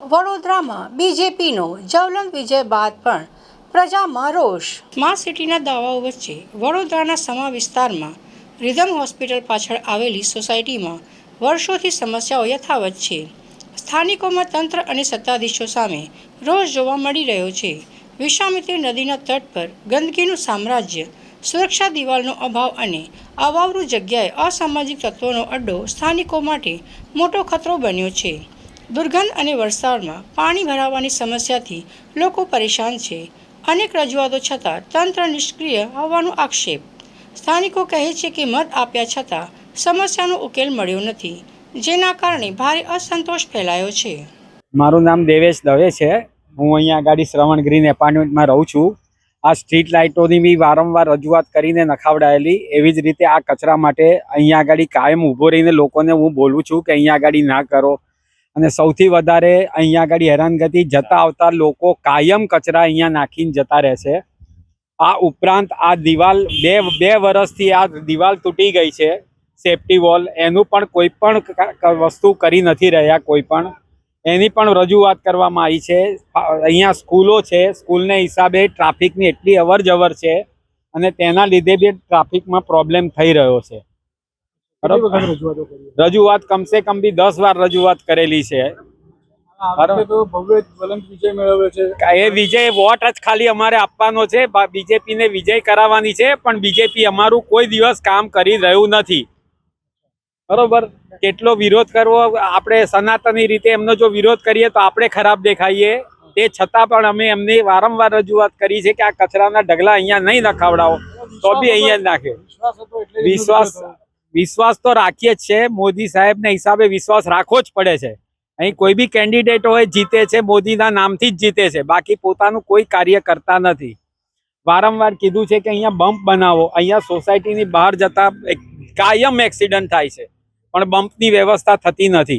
વડોદરામાં બીજેપીનો જ્વલંત વિજય બાદ પણ પ્રજામાં રોષ। સ્માર્ટ સિટીના દાવાઓ વચ્ચે વડોદરાના સમા વિસ્તારમાં રિધમ હોસ્પિટલ પાછળ આવેલી સોસાયટીમાં વર્ષોથી સમસ્યાઓ યથાવત છે। સ્થાનિકોમાં તંત્ર અને સત્તાધીશો સામે રોષ જોવા મળી રહ્યો છે। વિશ્વામિત્રી નદીના તટ પર ગંદકીનું સામ્રાજ્ય, સુરક્ષા દિવાલનો અભાવ અને અવાવરૂ જગ્યાએ અસામાજિક તત્વોનો અડ્ડો સ્થાનિકો માટે મોટો ખતરો બન્યો છે। દુર્ગંધ અને વરસાદમાં પાણી ભરાવાની સમસ્યાથી લોકો પરેશાન છે। અનેક રજૂઆતો છતાં તંત્ર નિષ્ક્રિય હોવાનો આક્ષેપ। સ્થાનિકો કહે છે કે મત આપ્યા છતાં સમસ્યાનો ઉકેલ મળ્યો નથી, જેના કારણે ભારે અસંતોષ ફેલાયો છે। મારું નામ દેવેશ દવે છે। હું અહીંયા આગળ શ્રવણ ગ્રીન એપાર્ટમેન્ટમાં રહું છું। આ સ્ટ્રીટ લાઇટોની બી વારંવાર રજૂઆત કરીને નખાવડાયેલી, એવી જ રીતે આ કચરા માટે અહીંયા આગળ કાયમ ઊભો રહીને લોકોને હું બોલું છું કે અહીંયા આગળ ના કરો। અને સૌથી વધારે અહીંયા આગળ હેરાનગતિ જતા આવતા લોકો કાયમ કચરા અહીંયા નાખીને જતા રહેશે। આ ઉપરાંત આ દિવાલ બે વર્ષથી આ દિવાલ તૂટી ગઈ છે, સેફટી વોલ, એનું પણ કોઈ પણ વસ્તુ કરી નથી રહ્યા કોઈ પણ। એની પણ રજૂઆત કરવામાં આવી છે। અહીંયા સ્કૂલો છે, સ્કૂલને હિસાબે ટ્રાફિકની એટલી અવર જવર છે અને તેના લીધે બી ટ્રાફિકમાં પ્રોબ્લેમ થઈ રહ્યો છે। રજૂઆત કમસે કમ બી 10 વાર રજૂઆત કરેલી છે। એ વિજય વોટ જ ખાલી અમારે આપવાનો છે, બીજેપીને વિજય કરાવવાની છે, પણ બીજેપી અમારું કોઈ દિવસ કામ કરી રહ્યું નથી। બરોબર, કેટલો વિરોધ કરવો, આપણે સનાતની રીતે એમનો જો વિરોધ કરીએ તો આપણે ખરાબ દેખાઈએ। તે છતાં પણ અમે એમની વારંવાર રજૂઆત કરી છે કે આ કચરાના ઢગલા અહીંયા નહીં નખાવડાવો, તો બી અહીંયા નાખે। વિશ્વાસ તો રાખીએ જ છે, મોદી સાહેબના હિસાબે વિશ્વાસ રાખવો જ પડે છે। અહીં કોઈ બી કેન્ડિડેટ હોય જીતે છે મોદીના નામથી જ જીતે છે, બાકી પોતાનું કોઈ કાર્ય કરતા નથી। વારંવાર કીધું છે કે અહીંયા બમ્પ બનાવો, અહીંયા સોસાયટીની બહાર જતા કાયમ એક્સિડન્ટ થાય છે, પણ બમ્પની વ્યવસ્થા થતી નથી।